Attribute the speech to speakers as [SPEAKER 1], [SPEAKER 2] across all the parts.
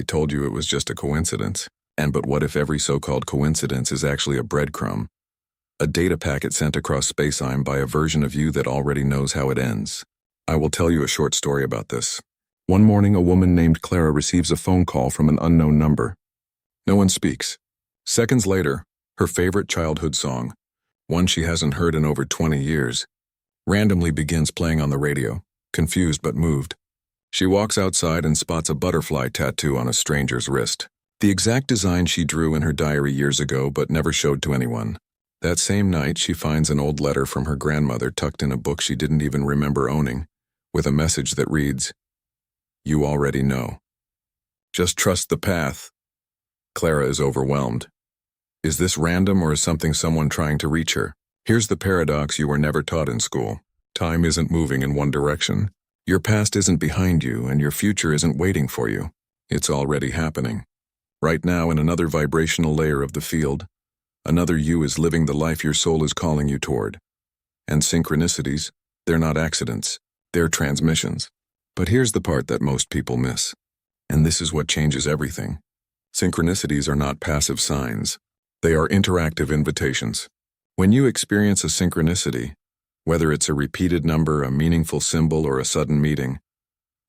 [SPEAKER 1] told you it was just a coincidence. But what if every so-called coincidence is actually a breadcrumb? A data packet sent across space-time by a version of you that already knows how it ends. I will tell you a short story about this. One morning, a woman named Clara receives a phone call from an unknown number. No one speaks. Seconds later, her favorite childhood song, one she hasn't heard in over 20 years, randomly begins playing on the radio, confused but moved. She walks outside and spots a butterfly tattoo on a stranger's wrist. The exact design she drew in her diary years ago but never showed to anyone. That same night, she finds an old letter from her grandmother tucked in a book she didn't even remember owning, with a message that reads, "You already know. Just trust the path." Clara is overwhelmed. Is this random, or is something someone trying to reach her? Here's the paradox you were never taught in school. Time isn't moving in one direction. Your past isn't behind you, and your future isn't waiting for you. It's already happening. Right now, in another vibrational layer of the field, another you is living the life your soul is calling you toward. And synchronicities, they're not accidents, they're transmissions. But here's the part that most people miss. And this is what changes everything. Synchronicities are not passive signs. They are interactive invitations. When you experience a synchronicity, whether it's a repeated number, a meaningful symbol, or a sudden meeting,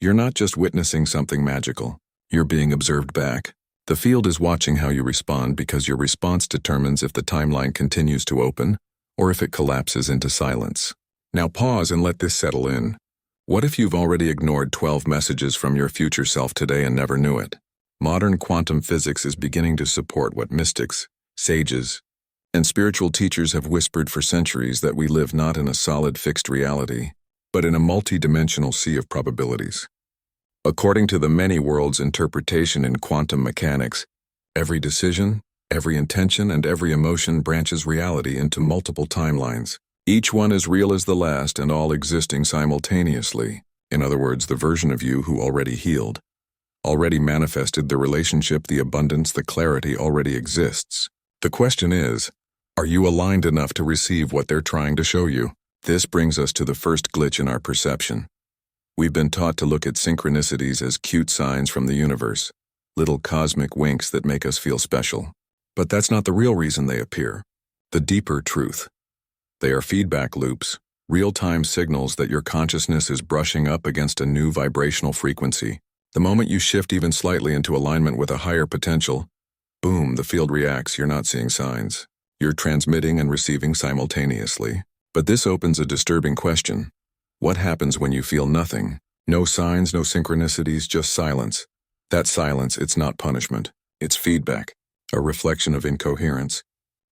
[SPEAKER 1] you're not just witnessing something magical. You're being observed back. The field is watching how you respond, because your response determines if the timeline continues to open or if it collapses into silence. Now pause and let this settle in. What if you've already ignored 12 messages from your future self today and never knew it? Modern quantum physics is beginning to support what mystics, sages, and spiritual teachers have whispered for centuries, that we live not in a solid fixed reality, but in a multi-dimensional sea of probabilities. According to the many worlds interpretation in quantum mechanics, every decision, every intention, and every emotion branches reality into multiple timelines, each one as real as the last and all existing simultaneously. In other words, the version of you who already healed, already manifested the relationship, the abundance, the clarity already exists. The question is, are you aligned enough to receive what they're trying to show you? This brings us to the first glitch in our perception. We've been taught to look at synchronicities as cute signs from the universe, little cosmic winks that make us feel special. But that's not the real reason they appear. The deeper truth. They are feedback loops, real-time signals that your consciousness is brushing up against a new vibrational frequency. The moment you shift even slightly into alignment with a higher potential, boom, the field reacts. You're not seeing signs. You're transmitting and receiving simultaneously. But this opens a disturbing question. What happens when you feel nothing? No signs, no synchronicities, just silence. That silence, it's not punishment. It's feedback, a reflection of incoherence,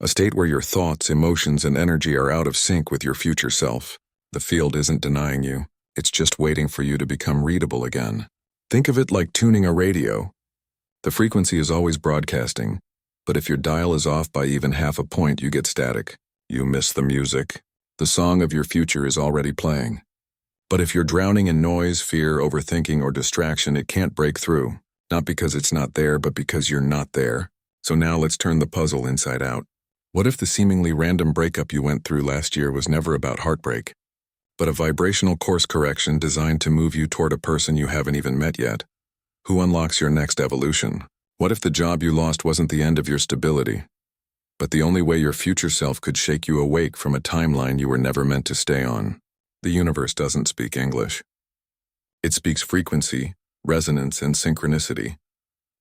[SPEAKER 1] a state where your thoughts, emotions, and energy are out of sync with your future self. The field isn't denying you. It's just waiting for you to become readable again. Think of it like tuning a radio. The frequency is always broadcasting, but if your dial is off by even half a point, you get static. You miss the music. The song of your future is already playing. But if you're drowning in noise, fear, overthinking, or distraction, it can't break through. Not because it's not there, but because you're not there. So now let's turn the puzzle inside out. What if the seemingly random breakup you went through last year was never about heartbreak, but a vibrational course correction designed to move you toward a person you haven't even met yet, who unlocks your next evolution? What if the job you lost wasn't the end of your stability, but the only way your future self could shake you awake from a timeline you were never meant to stay on? The universe doesn't speak English. It speaks frequency, resonance, and synchronicity.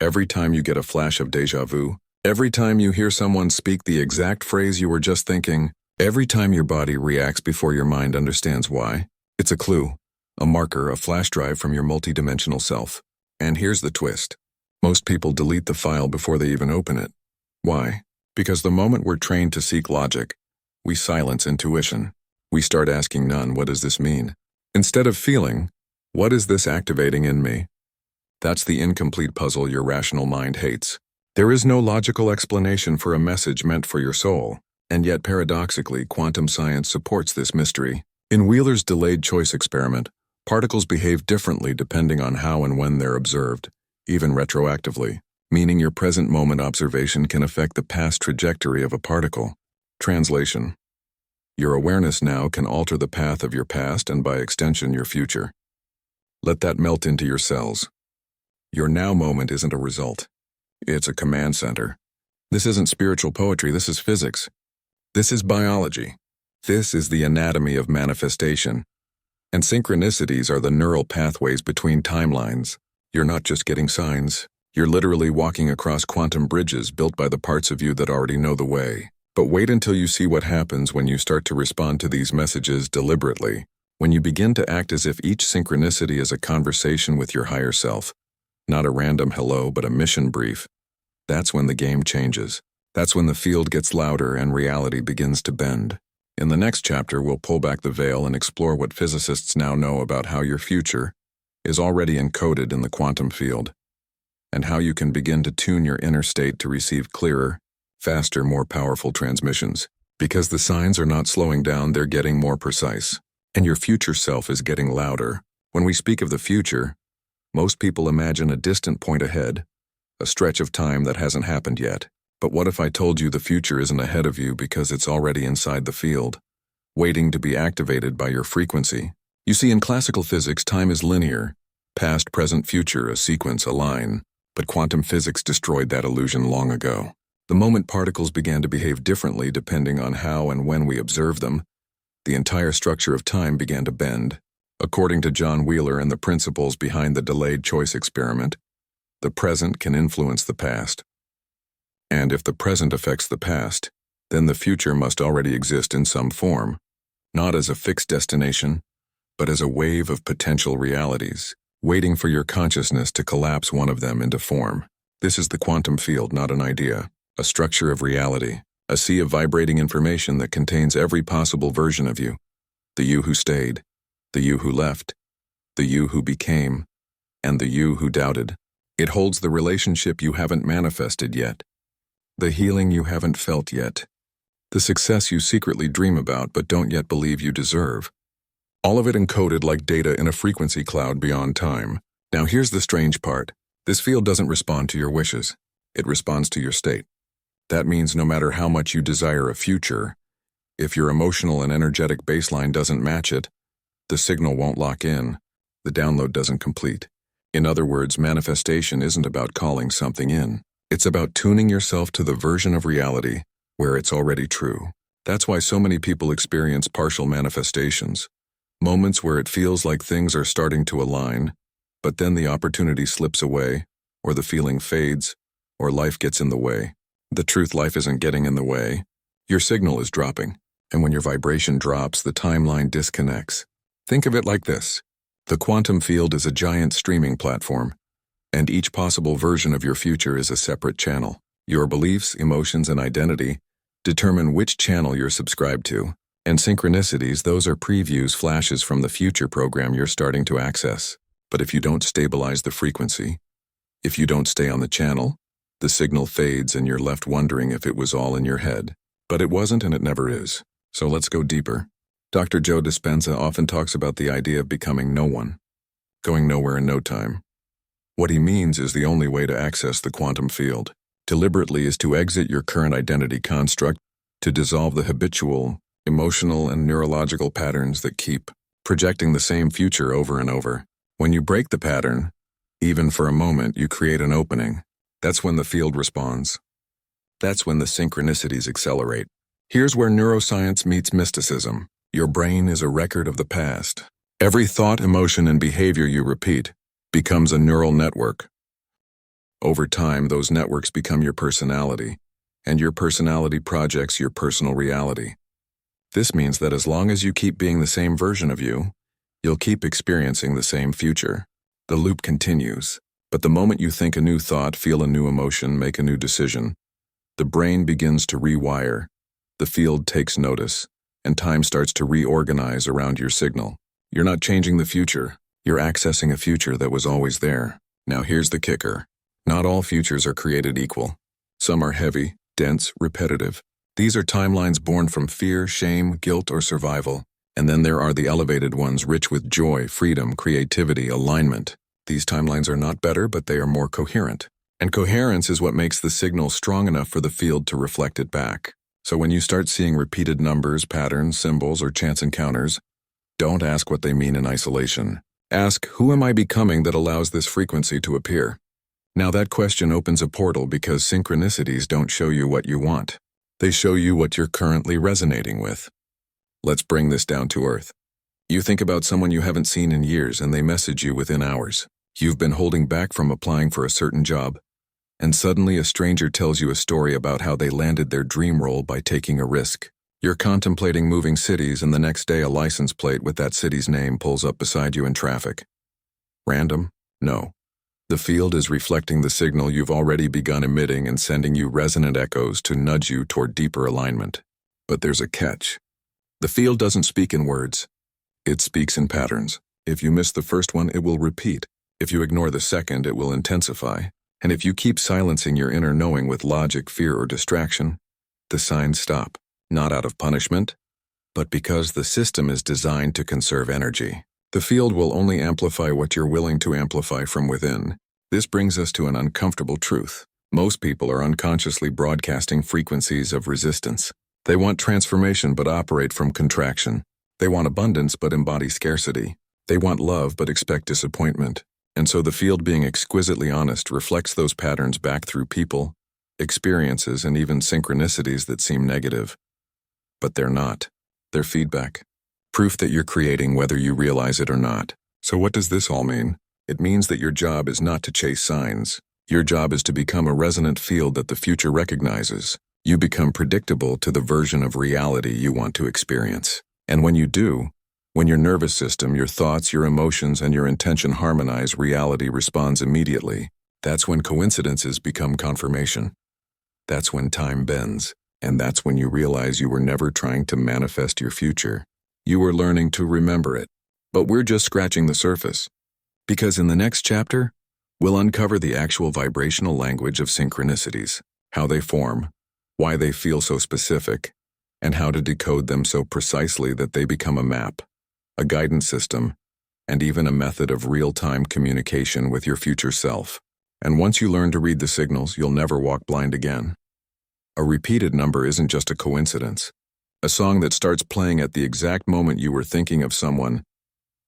[SPEAKER 1] Every time you get a flash of déjà vu, every time you hear someone speak the exact phrase you were just thinking, every time your body reacts before your mind understands why, it's a clue, a marker, a flash drive from your multidimensional self. And here's the twist. Most people delete the file before they even open it. Why? Because the moment we're trained to seek logic, we silence intuition. We start asking none, what does this mean? Instead of feeling, what is this activating in me? That's the incomplete puzzle your rational mind hates. There is no logical explanation for a message meant for your soul, and yet paradoxically, quantum science supports this mystery. In Wheeler's delayed choice experiment, particles behave differently depending on how and when they're observed, even retroactively, meaning your present moment observation can affect the past trajectory of a particle. Translation: your awareness now can alter the path of your past and by extension your future. Let that melt into your cells. Your now moment isn't a result. It's a command center. This isn't spiritual poetry, this is physics. This is biology. This is the anatomy of manifestation. And synchronicities are the neural pathways between timelines. You're not just getting signs. You're literally walking across quantum bridges built by the parts of you that already know the way. But wait until you see what happens when you start to respond to these messages deliberately. When you begin to act as if each synchronicity is a conversation with your higher self. Not a random hello, but a mission brief. That's when the game changes. That's when the field gets louder and reality begins to bend. In the next chapter, we'll pull back the veil and explore what physicists now know about how your future is already encoded in the quantum field, and how you can begin to tune your inner state to receive clearer, faster, more powerful transmissions. Because the signs are not slowing down, they're getting more precise. And your future self is getting louder. When we speak of the future, most people imagine a distant point ahead, a stretch of time that hasn't happened yet. But what if I told you the future isn't ahead of you because it's already inside the field, waiting to be activated by your frequency? You see, in classical physics, time is linear. Past, present, future, a sequence, a line. But quantum physics destroyed that illusion long ago. The moment particles began to behave differently depending on how and when we observe them, the entire structure of time began to bend. According to John Wheeler and the principles behind the delayed choice experiment, the present can influence the past. And if the present affects the past, then the future must already exist in some form, not as a fixed destination, but as a wave of potential realities, waiting for your consciousness to collapse one of them into form. This is the quantum field, not an idea, a structure of reality, a sea of vibrating information that contains every possible version of you, the you who stayed, the you who left, the you who became, and the you who doubted. It holds the relationship you haven't manifested yet, the healing you haven't felt yet, the success you secretly dream about but don't yet believe you deserve. All of it encoded like data in a frequency cloud beyond time. Now here's the strange part. This field doesn't respond to your wishes. It responds to your state. That means no matter how much you desire a future, if your emotional and energetic baseline doesn't match it, the signal won't lock in, the download doesn't complete. In other words, manifestation isn't about calling something in. It's about tuning yourself to the version of reality where it's already true. That's why so many people experience partial manifestations, moments where it feels like things are starting to align, but then the opportunity slips away, or the feeling fades, or life gets in the way. The truth, life isn't getting in the way. Your signal is dropping, and when your vibration drops, the timeline disconnects. Think of it like this. The quantum field is a giant streaming platform, and each possible version of your future is a separate channel. Your beliefs, emotions, and identity determine which channel you're subscribed to. And synchronicities, those are previews, flashes from the future program you're starting to access. But if you don't stabilize the frequency, if you don't stay on the channel, the signal fades and you're left wondering if it was all in your head. But it wasn't, and it never is. So let's go deeper. Dr. Joe Dispenza often talks about the idea of becoming no one, going nowhere in no time. What he means is the only way to access the quantum field deliberately is to exit your current identity construct, to dissolve the habitual, emotional, and neurological patterns that keep projecting the same future over and over. When you break the pattern, even for a moment, you create an opening. That's when the field responds. That's when the synchronicities accelerate. Here's where neuroscience meets mysticism. Your brain is a record of the past. Every thought, emotion, and behavior you repeat becomes a neural network. Over time, those networks become your personality, and your personality projects your personal reality. This means that as long as you keep being the same version of you, you'll keep experiencing the same future. The loop continues. But the moment you think a new thought, feel a new emotion, make a new decision, the brain begins to rewire, the field takes notice, and time starts to reorganize around your signal. You're not changing the future, you're accessing a future that was always there. Now here's the kicker. Not all futures are created equal. Some are heavy, dense, repetitive. These are timelines born from fear, shame, guilt, or survival. And then there are the elevated ones rich with joy, freedom, creativity, alignment. These timelines are not better, but they are more coherent. And coherence is what makes the signal strong enough for the field to reflect it back. So when you start seeing repeated numbers, patterns, symbols, or chance encounters, don't ask what they mean in isolation. Ask, who am I becoming that allows this frequency to appear? Now that question opens a portal because synchronicities don't show you what you want. They show you what you're currently resonating with. Let's bring this down to earth. You think about someone you haven't seen in years and they message you within hours. You've been holding back from applying for a certain job, and suddenly a stranger tells you a story about how they landed their dream role by taking a risk. You're contemplating moving cities and the next day a license plate with that city's name pulls up beside you in traffic. Random? No. The field is reflecting the signal you've already begun emitting and sending you resonant echoes to nudge you toward deeper alignment. But there's a catch. The field doesn't speak in words. It speaks in patterns. If you miss the first one, it will repeat. If you ignore the second, it will intensify. And if you keep silencing your inner knowing with logic, fear, or distraction, the signs stop. Not out of punishment, but because the system is designed to conserve energy. The field will only amplify what you're willing to amplify from within. This brings us to an uncomfortable truth. Most people are unconsciously broadcasting frequencies of resistance. They want transformation but operate from contraction. They want abundance but embody scarcity. They want love but expect disappointment. And so the field, being exquisitely honest, reflects those patterns back through people, experiences, and even synchronicities that seem negative. But they're not. They're feedback. Proof that you're creating whether you realize it or not. So what does this all mean? It means that your job is not to chase signs. Your job is to become a resonant field that the future recognizes. You become predictable to the version of reality you want to experience. And when you do, when your nervous system, your thoughts, your emotions, and your intention harmonize, reality responds immediately. That's when coincidences become confirmation. That's when time bends. And that's when you realize you were never trying to manifest your future. You were learning to remember it. But we're just scratching the surface. Because in the next chapter, we'll uncover the actual vibrational language of synchronicities, how they form, why they feel so specific, and how to decode them so precisely that they become a map, a guidance system, and even a method of real-time communication with your future self. And once you learn to read the signals, you'll never walk blind again. A repeated number isn't just a coincidence. A song that starts playing at the exact moment you were thinking of someone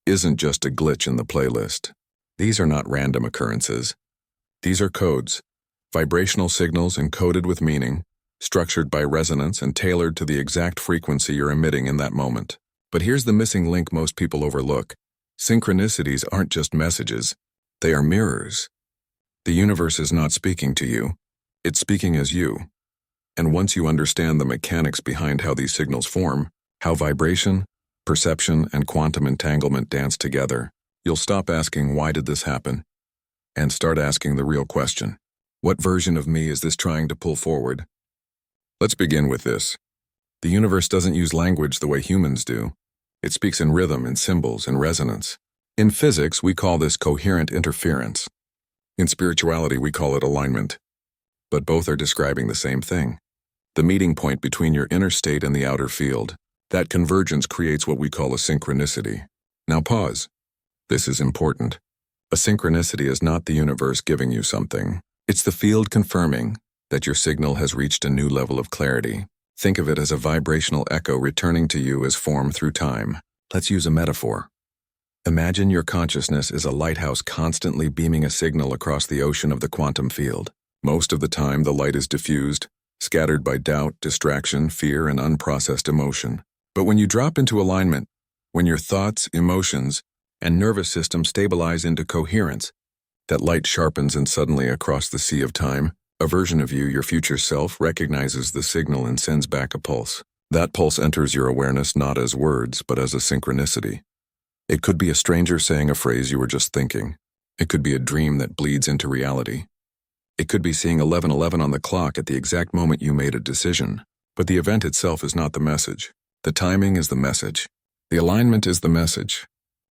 [SPEAKER 1] isn't just a glitch in the playlist. These are not random occurrences. These are codes, vibrational signals encoded with meaning, structured by resonance and tailored to the exact frequency you're emitting in that moment. But here's the missing link most people overlook. Synchronicities aren't just messages. They are mirrors. The universe is not speaking to you. It's speaking as you. And once you understand the mechanics behind how these signals form, how vibration, perception, and quantum entanglement dance together, you'll stop asking, why did this happen? And start asking the real question. What version of me is this trying to pull forward? Let's begin with this. The universe doesn't use language the way humans do. It speaks in rhythm, in symbols, and resonance. In physics, we call this coherent interference. In spirituality, we call it alignment. But both are describing the same thing. The meeting point between your inner state and the outer field. That convergence creates what we call a synchronicity. Now pause. This is important. A synchronicity is not the universe giving you something. It's the field confirming that your signal has reached a new level of clarity. Think of it as a vibrational echo returning to you as form through time. Let's use a metaphor. Imagine your consciousness is a lighthouse constantly beaming a signal across the ocean of the quantum field. Most of the time, the light is diffused, scattered by doubt, distraction, fear, and unprocessed emotion. But when you drop into alignment, when your thoughts, emotions, and nervous system stabilize into coherence, that light sharpens and suddenly across the sea of time, a version of you, your future self, recognizes the signal and sends back a pulse. That pulse enters your awareness not as words, but as a synchronicity. It could be a stranger saying a phrase you were just thinking. It could be a dream that bleeds into reality. It could be seeing 11:11 on the clock at the exact moment you made a decision. But the event itself is not the message. The timing is the message. The alignment is the message.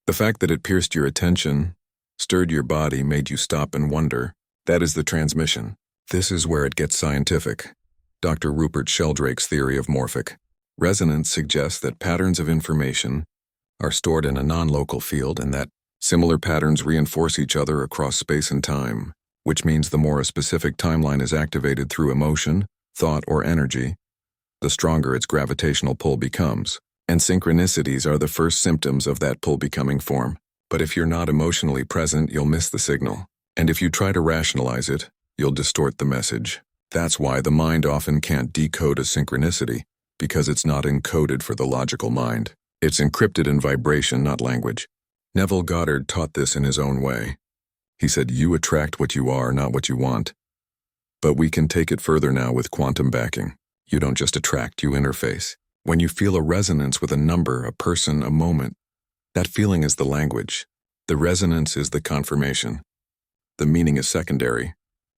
[SPEAKER 1] The fact that it pierced your attention, stirred your body, made you stop and wonder, that is the transmission. This is where it gets scientific. Dr. Rupert Sheldrake's theory of morphic resonance suggests that patterns of information are stored in a non-local field and that similar patterns reinforce each other across space and time, which means the more a specific timeline is activated through emotion, thought, or energy, the stronger its gravitational pull becomes. And synchronicities are the first symptoms of that pull becoming form. But if you're not emotionally present, you'll miss the signal. And if you try to rationalize it, you'll distort the message. That's why the mind often can't decode a synchronicity, because it's not encoded for the logical mind. It's encrypted in vibration, not language. Neville Goddard taught this in his own way. He said, "You attract what you are, not what you want." But we can take it further now with quantum backing. You don't just attract, you interface. When you feel a resonance with a number, a person, a moment, that feeling is the language. The resonance is the confirmation. The meaning is secondary.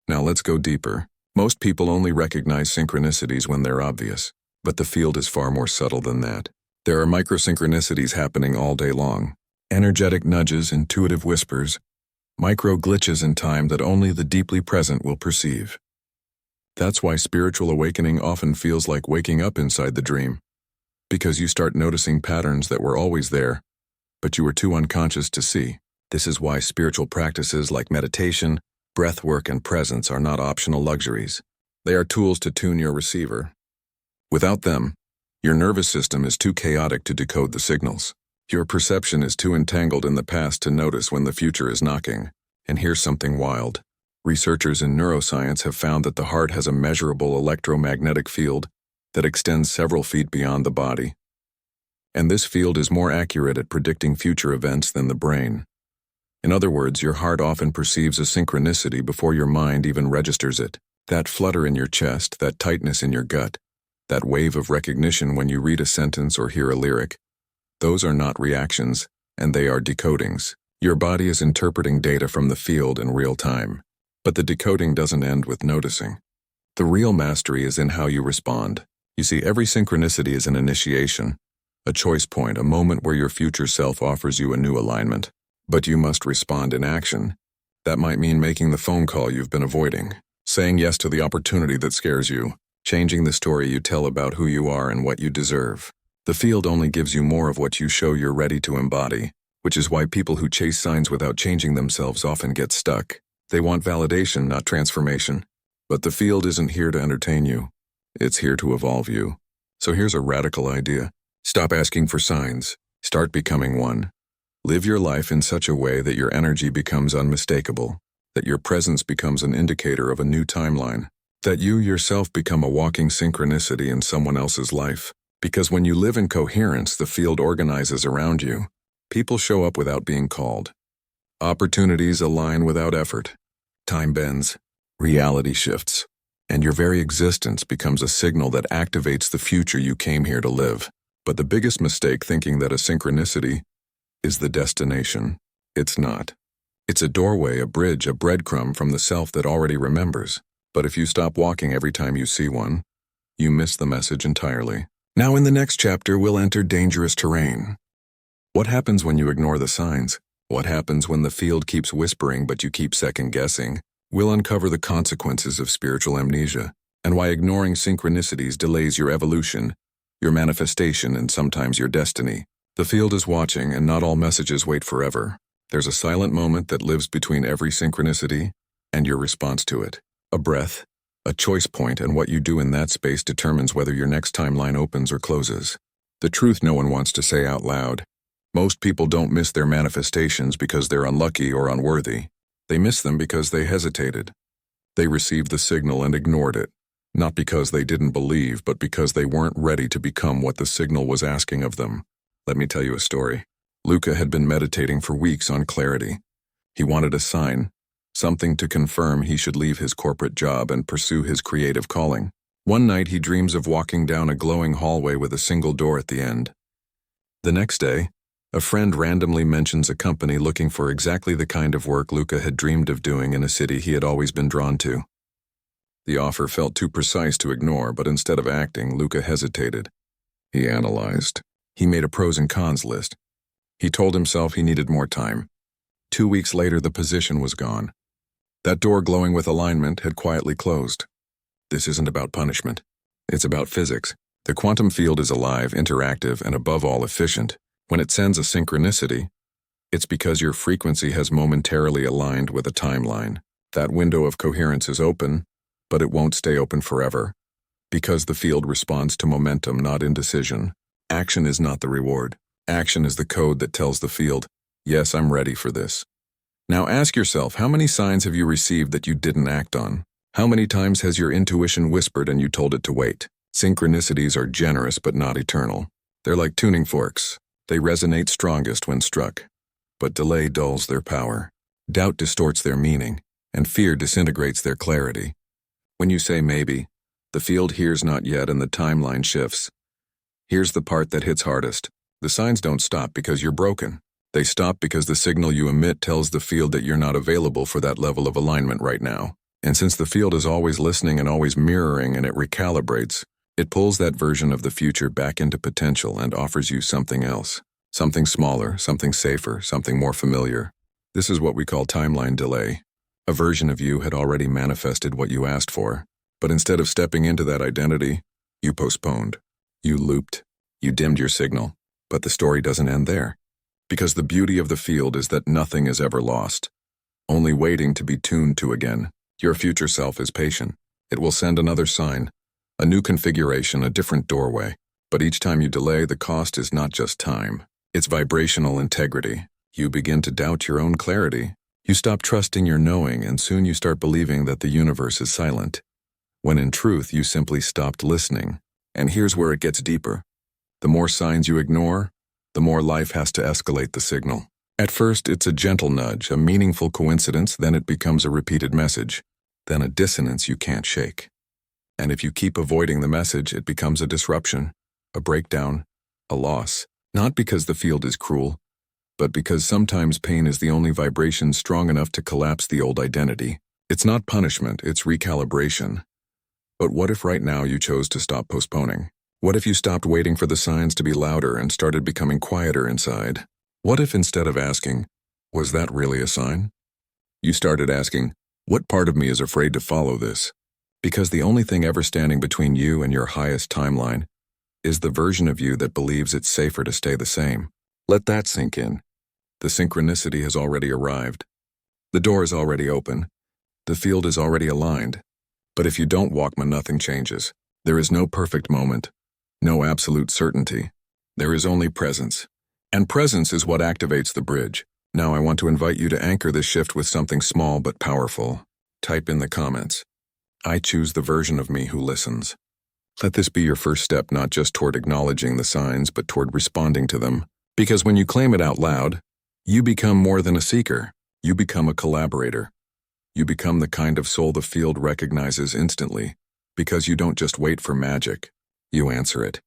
[SPEAKER 1] Now let's go deeper. Most people only recognize synchronicities when they're obvious, but the field is far more subtle than that. There are microsynchronicities happening all day long. Energetic nudges, intuitive whispers, micro glitches in time that only the deeply present will perceive. That's why spiritual awakening often feels like waking up inside the dream, because you start noticing patterns that were always there, but you were too unconscious to see. This is why spiritual practices like meditation, breath work, and presence are not optional luxuries. They are tools to tune your receiver. Without them, your nervous system is too chaotic to decode the signals. Your perception is too entangled in the past to notice when the future is knocking. And here's something wild. Researchers in neuroscience have found that the heart has a measurable electromagnetic field that extends several feet beyond the body. And this field is more accurate at predicting future events than the brain. In other words, your heart often perceives a synchronicity before your mind even registers it. That flutter in your chest, that tightness in your gut, that wave of recognition when you read a sentence or hear a lyric, those are not reactions, and they are decodings. Your body is interpreting data from the field in real time. But the decoding doesn't end with noticing. The real mastery is in how you respond. You see, every synchronicity is an initiation, a choice point, a moment where your future self offers you a new alignment. But you must respond in action. That might mean making the phone call you've been avoiding, saying yes to the opportunity that scares you, changing the story you tell about who you are and what you deserve. The field only gives you more of what you show you're ready to embody, which is why people who chase signs without changing themselves often get stuck. They want validation, not transformation. But the field isn't here to entertain you. It's here to evolve you. So here's a radical idea. Stop asking for signs. Start becoming one. Live your life in such a way that your energy becomes unmistakable, that your presence becomes an indicator of a new timeline, that you yourself become a walking synchronicity in someone else's life. Because when you live in coherence, the field organizes around you. People show up without being called. Opportunities align without effort. Time bends, reality shifts, and your very existence becomes a signal that activates the future you came here to live. But the biggest mistake thinking that a synchronicity is the destination. It's not. It's a doorway, a bridge, a breadcrumb from the self that already remembers. But if you stop walking every time you see one, you miss the message entirely. Now in the next chapter, we'll enter dangerous terrain. What happens when you ignore the signs? What happens when the field keeps whispering but you keep second-guessing? We'll uncover the consequences of spiritual amnesia, and why ignoring synchronicities delays your evolution, your manifestation, and sometimes your destiny. The field is watching, and not all messages wait forever. There's a silent moment that lives between every synchronicity and your response to it. A breath, a choice point, and what you do in that space determines whether your next timeline opens or closes. The truth no one wants to say out loud. Most people don't miss their manifestations because they're unlucky or unworthy. They miss them because they hesitated. They received the signal and ignored it, not because they didn't believe, but because they weren't ready to become what the signal was asking of them. Let me tell you a story. Luca had been meditating for weeks on clarity. He wanted a sign, something to confirm he should leave his corporate job and pursue his creative calling. One night he dreams of walking down a glowing hallway with a single door at the end. The next day, a friend randomly mentions a company looking for exactly the kind of work Luca had dreamed of doing in a city he had always been drawn to. The offer felt too precise to ignore, but instead of acting, Luca hesitated. He analyzed. He made a pros and cons list. He told himself he needed more time. 2 weeks later, the position was gone. That door glowing with alignment had quietly closed. This isn't about punishment. It's about physics. The quantum field is alive, interactive, and above all efficient. When it sends a synchronicity, it's because your frequency has momentarily aligned with a timeline. That window of coherence is open, but it won't stay open forever, because the field responds to momentum, not indecision. Action is not the reward. Action is the code that tells the field, Yes, I'm ready for this. Now ask yourself, how many signs have you received that you didn't act on? How many times has your intuition whispered and you told it to wait? Synchronicities are generous but not eternal. They're like tuning forks. They resonate strongest when struck. But delay dulls their power. Doubt distorts their meaning, and fear disintegrates their clarity. When you say maybe, the field hears not yet and the timeline shifts. Here's the part that hits hardest. The signs don't stop because you're broken. They stop because the signal you emit tells the field that you're not available for that level of alignment right now. And since the field is always listening and always mirroring and it recalibrates, it pulls that version of the future back into potential and offers you something else. Something smaller, something safer, something more familiar. This is what we call timeline delay. A version of you had already manifested what you asked for, but instead of stepping into that identity, you postponed. You looped. You dimmed your signal. But the story doesn't end there. Because the beauty of the field is that nothing is ever lost, only waiting to be tuned to again. Your future self is patient. It will send another sign, a new configuration, a different doorway. But each time you delay, the cost is not just time. It's vibrational integrity. You begin to doubt your own clarity. You stop trusting your knowing, and soon you start believing that the universe is silent, when in truth you simply stopped listening. And here's where it gets deeper. The more signs you ignore, the more life has to escalate the signal. At first, it's a gentle nudge, a meaningful coincidence, then it becomes a repeated message, then a dissonance you can't shake. And if you keep avoiding the message, it becomes a disruption, a breakdown, a loss. Not because the field is cruel, but because sometimes pain is the only vibration strong enough to collapse the old identity. It's not punishment, it's recalibration. But what if right now you chose to stop postponing? What if you stopped waiting for the signs to be louder and started becoming quieter inside? What if instead of asking, was that really a sign? You started asking, what part of me is afraid to follow this? Because the only thing ever standing between you and your highest timeline is the version of you that believes it's safer to stay the same. Let that sink in. The synchronicity has already arrived. The door is already open. The field is already aligned. But if you don't walk, nothing changes. There is no perfect moment, no absolute certainty. There is only presence. And presence is what activates the bridge. Now I want to invite you to anchor this shift with something small but powerful. Type in the comments, I choose the version of me who listens. Let this be your first step, not just toward acknowledging the signs, but toward responding to them. Because when you claim it out loud, you become more than a seeker. You become a collaborator. You become the kind of soul the field recognizes instantly. Because you don't just wait for magic, you answer it.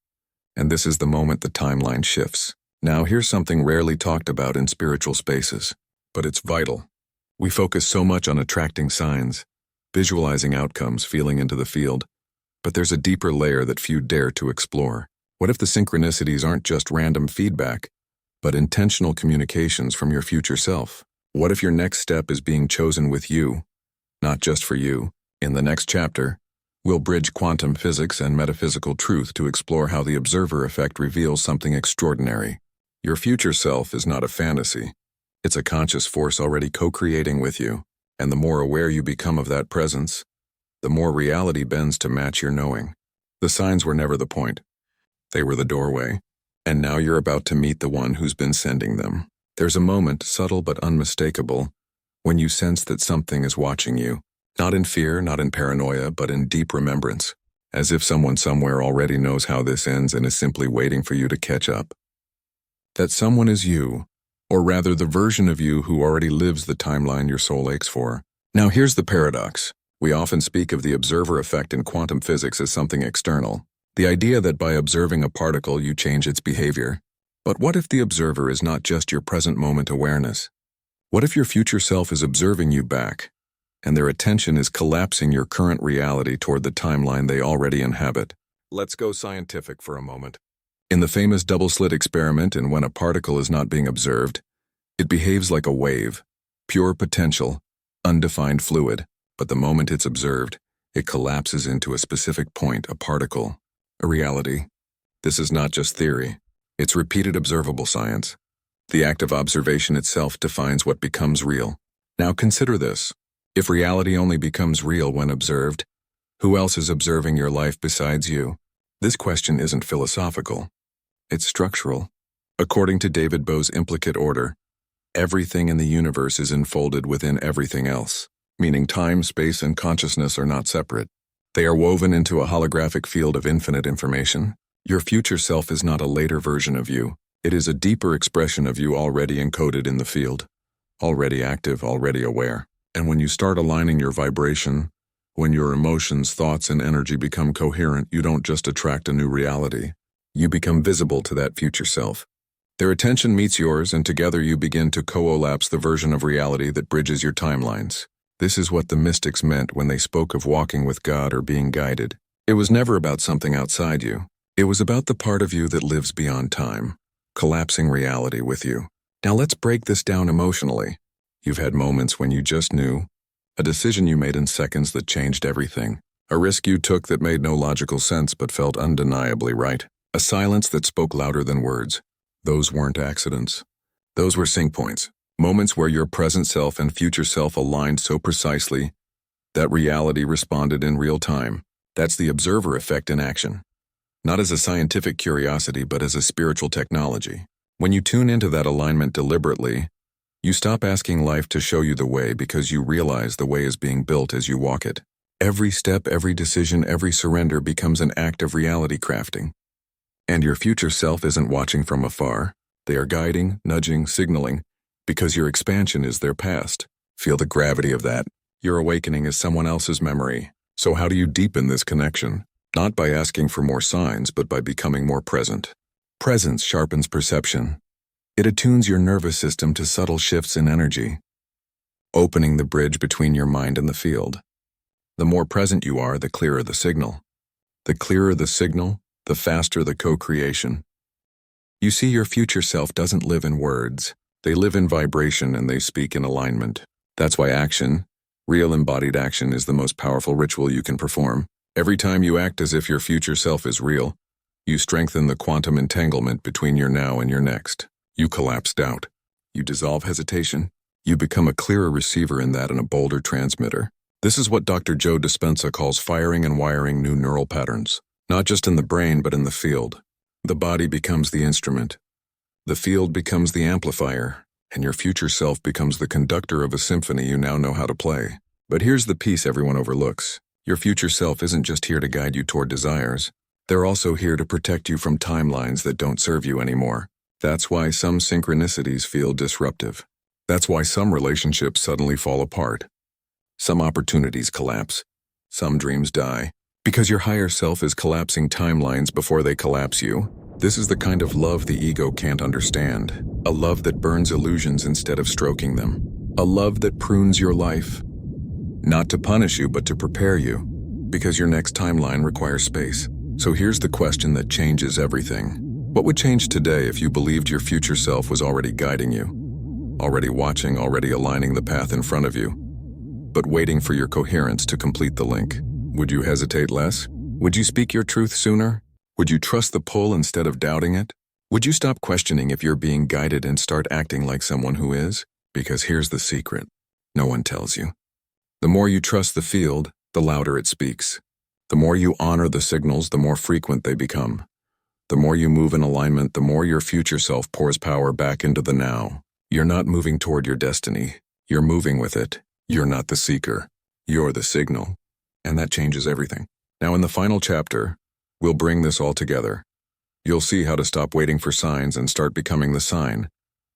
[SPEAKER 1] And this is the moment the timeline shifts. Now here's something rarely talked about in spiritual spaces, but it's vital. We focus so much on attracting signs, visualizing outcomes, feeling into the field, but there's a deeper layer that few dare to explore. What if the synchronicities aren't just random feedback, but intentional communications from your future self? What if your next step is being chosen with you, not just for you? In the next chapter, we'll bridge quantum physics and metaphysical truth to explore how the observer effect reveals something extraordinary. Your future self is not a fantasy. It's a conscious force already co-creating with you, and the more aware you become of that presence, the more reality bends to match your knowing. The signs were never the point. They were the doorway, and now you're about to meet the one who's been sending them. There's a moment, subtle but unmistakable, when you sense that something is watching you, not in fear, not in paranoia, but in deep remembrance, as if someone somewhere already knows how this ends and is simply waiting for you to catch up. That someone is you, or rather the version of you who already lives the timeline your soul aches for. Now here's the paradox. We often speak of the observer effect in quantum physics as something external, the idea that by observing a particle you change its behavior. But what if the observer is not just your present moment awareness? What if your future self is observing you back, and their attention is collapsing your current reality toward the timeline they already inhabit? Let's go scientific for a moment. In the famous double-slit experiment, and when a particle is not being observed, it behaves like a wave, pure potential, undefined fluid. But the moment it's observed, it collapses into a specific point, a particle, a reality. This is not just theory. It's repeated observable science. The act of observation itself defines what becomes real. Now consider this. If reality only becomes real when observed, who else is observing your life besides you? This question isn't philosophical. It's structural. According to David Bowe's implicate order, Everything in the universe is enfolded within everything else, meaning time, space, and consciousness are not separate. They are woven into a holographic field of infinite information. Your future self is not a later version of you. It is a deeper expression of you already encoded in the field, already active, already aware. And when you start aligning your vibration, when your emotions, thoughts, and energy become coherent, you don't just attract a new reality. You become visible to that future self. Their attention meets yours, and together you begin to coalesce the version of reality that bridges your timelines. This is what the mystics meant when they spoke of walking with God or being guided. It was never about something outside you. It was about the part of you that lives beyond time, collapsing reality with you. Now let's break this down emotionally. You've had moments when you just knew, a decision you made in seconds that changed everything, a risk you took that made no logical sense but felt undeniably right, a silence that spoke louder than words. Those weren't accidents. Those were sync points, moments where your present self and future self aligned so precisely that reality responded in real time. That's the observer effect in action. Not as a scientific curiosity, but as a spiritual technology. When you tune into that alignment deliberately, you stop asking life to show you the way because you realize the way is being built as you walk it. Every step, every decision, every surrender becomes an act of reality crafting. And your future self isn't watching from afar. They are guiding, nudging, signaling, because your expansion is their past. Feel the gravity of that. Your awakening is someone else's memory. So how do you deepen this connection? Not by asking for more signs, but by becoming more present. Presence sharpens perception. It attunes your nervous system to subtle shifts in energy, opening the bridge between your mind and the field. The more present you are, the clearer the signal. The clearer the signal, the faster the co-creation. You see, your future self doesn't live in words. They live in vibration and they speak in alignment. That's why action, real embodied action, is the most powerful ritual you can perform. Every time you act as if your future self is real, you strengthen the quantum entanglement between your now and your next. You collapse doubt. You dissolve hesitation. You become a clearer receiver in that and a bolder transmitter. This is what Dr. Joe Dispenza calls firing and wiring new neural patterns. Not just in the brain, but in the field. The body becomes the instrument. The field becomes the amplifier, and your future self becomes the conductor of a symphony you now know how to play. But here's the piece everyone overlooks. Your future self isn't just here to guide you toward desires. They're also here to protect you from timelines that don't serve you anymore. That's why some synchronicities feel disruptive. That's why some relationships suddenly fall apart. Some opportunities collapse. Some dreams die. Because your higher self is collapsing timelines before they collapse you. This is the kind of love the ego can't understand. A love that burns illusions instead of stroking them. A love that prunes your life. Not to punish you, but to prepare you. Because your next timeline requires space. So here's the question that changes everything. What would change today if you believed your future self was already guiding you? Already watching, already aligning the path in front of you? But waiting for your coherence to complete the link. Would you hesitate less? Would you speak your truth sooner? Would you trust the pull instead of doubting it? Would you stop questioning if you're being guided and start acting like someone who is? Because here's the secret. No one tells you. The more you trust the field, the louder it speaks. The more you honor the signals, the more frequent they become. The more you move in alignment, the more your future self pours power back into the now. You're not moving toward your destiny. You're moving with it. You're not the seeker. You're the signal. And that changes everything. Now in the final chapter, we'll bring this all together. You'll see how to stop waiting for signs and start becoming the sign,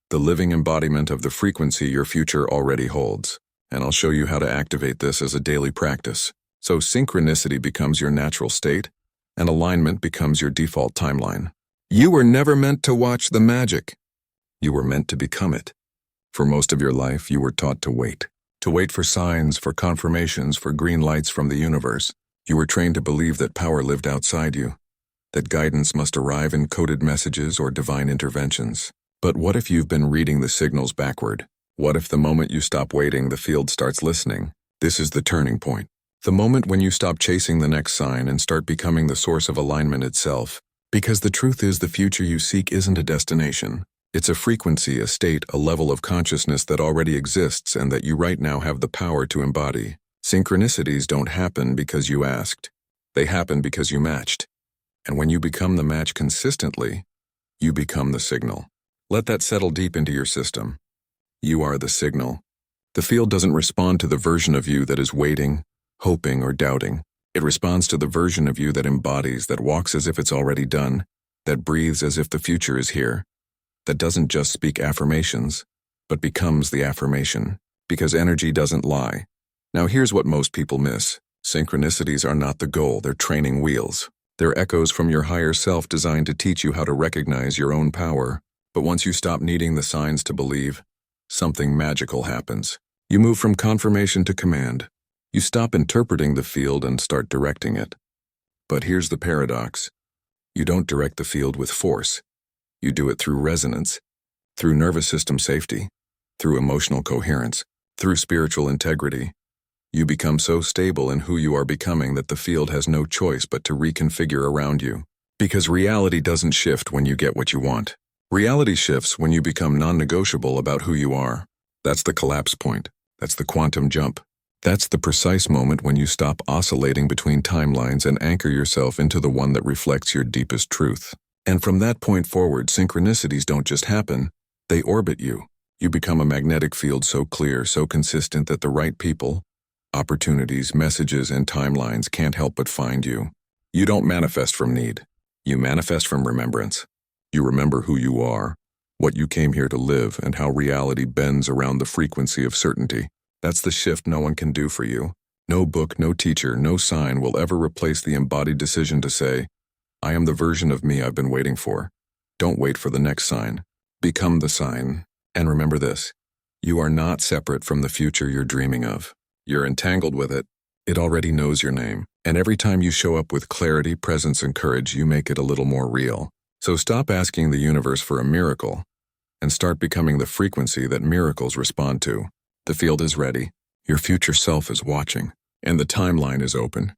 [SPEAKER 1] the living embodiment of the frequency your future already holds. And I'll show you how to activate this as a daily practice. So synchronicity becomes your natural state, and alignment becomes your default timeline. You were never meant to watch the magic. You were meant to become it. For most of your life, you were taught to wait. To wait for signs, for confirmations, for green lights from the universe. You were trained to believe that power lived outside you, that guidance must arrive in coded messages or divine interventions. But what if you've been reading the signals backward? What if the moment you stop waiting, the field starts listening? This is the turning point. The moment when you stop chasing the next sign and start becoming the source of alignment itself. Because the truth is, the future you seek isn't a destination. It's a frequency, a state, a level of consciousness that already exists and that you right now have the power to embody. Synchronicities don't happen because you asked. They happen because you matched. And when you become the match consistently, you become the signal. Let that settle deep into your system. You are the signal. The field doesn't respond to the version of you that is waiting, hoping, or doubting. It responds to the version of you that embodies, that walks as if it's already done, that breathes as if the future is here, that doesn't just speak affirmations, but becomes the affirmation, because energy doesn't lie. Now here's what most people miss. Synchronicities are not the goal, they're training wheels. They're echoes from your higher self designed to teach you how to recognize your own power. But once you stop needing the signs to believe, something magical happens. You move from confirmation to command. You stop interpreting the field and start directing it. But here's the paradox. You don't direct the field with force. You do it through resonance, through nervous system safety, through emotional coherence, through spiritual integrity. You become so stable in who you are becoming that the field has no choice but to reconfigure around you. Because reality doesn't shift when you get what you want. Reality shifts when you become non-negotiable about who you are. That's the collapse point. That's the quantum jump. That's the precise moment when you stop oscillating between timelines and anchor yourself into the one that reflects your deepest truth. And from that point forward, synchronicities don't just happen, they orbit you. You become a magnetic field so clear, so consistent that the right people, opportunities, messages, and timelines can't help but find you. You don't manifest from need. You manifest from remembrance. You remember who you are, what you came here to live, and how reality bends around the frequency of certainty. That's the shift no one can do for you. No book, no teacher, no sign will ever replace the embodied decision to say, I am the version of me I've been waiting for. Don't wait for the next sign. Become the sign. And remember this, you are not separate from the future you're dreaming of. You're entangled with it. It already knows your name. And every time you show up with clarity, presence, and courage, you make it a little more real. So stop asking the universe for a miracle and start becoming the frequency that miracles respond to. The field is ready. Your future self is watching. And the timeline is open.